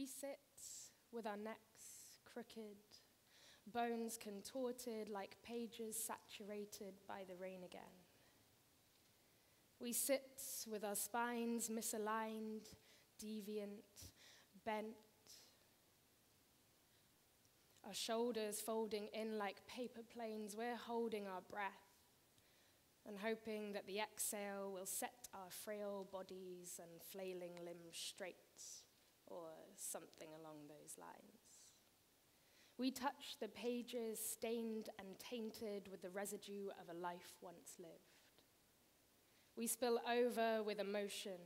We sit with our necks crooked, bones contorted like pages saturated by the rain again. We sit with our spines misaligned, deviant, bent, our shoulders folding in like paper planes. We're holding our breath and hoping that the exhale will set our frail bodies and flailing limbs straight, or something along those lines. We touch the pages stained and tainted with the residue of a life once lived. We spill over with emotion.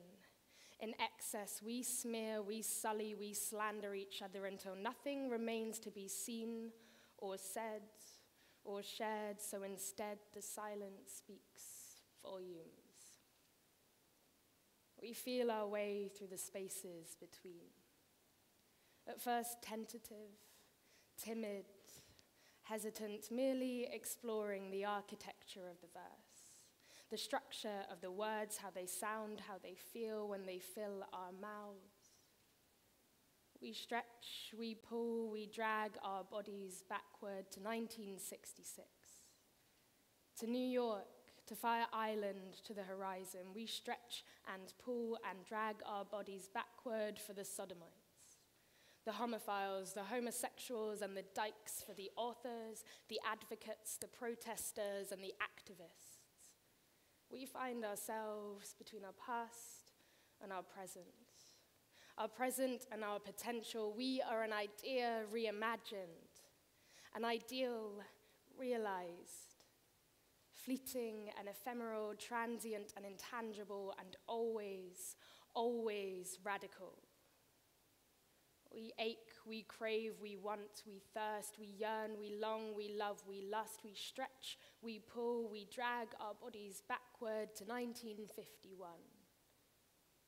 In excess, we smear, we sully, we slander each other until nothing remains to be seen or said or shared, so instead the silence speaks volumes. We feel our way through the spaces between. At first tentative, timid, hesitant, merely exploring the architecture of the verse, the structure of the words, how they sound, how they feel when they fill our mouths. We stretch, we pull, we drag our bodies backward to 1966, to New York, to Fire Island, to the horizon. We stretch and pull and drag our bodies backward for the sodomites, the homophiles, the homosexuals, and the dykes, for the authors, the advocates, the protesters, and the activists. We find ourselves between our past and our present and our potential. We are an idea reimagined, an ideal realized, fleeting and ephemeral, transient and intangible, and always, always radical. We ache, we crave, we want, we thirst, we yearn, we long, we love, we lust, we stretch, we pull, we drag our bodies backward to 1951,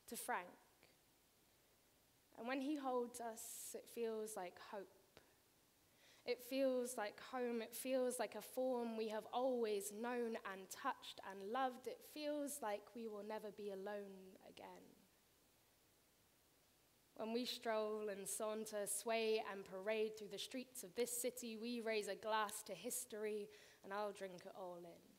to Frank. And when he holds us, it feels like hope. It feels like home. It feels like a form we have always known and touched and loved. It feels like we will never be alone again. When we stroll and saunter, sway and parade through the streets of this city, we raise a glass to history, and I'll drink it all in.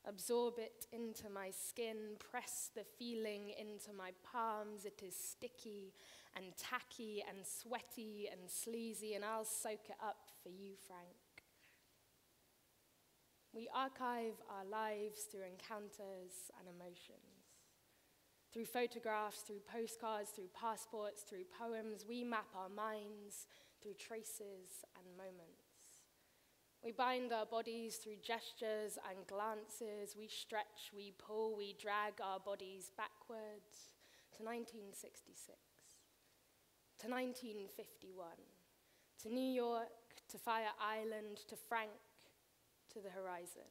Absorb it into my skin, press the feeling into my palms. It is sticky and tacky and sweaty and sleazy, and I'll soak it up for you, Frank. We archive our lives through encounters and emotions. Through photographs, through postcards, through passports, through poems, we map our minds through traces and moments. We bind our bodies through gestures and glances. We stretch, we pull, we drag our bodies backwards to 1966, to 1951, to New York, to Fire Island, to Frank, to the horizon.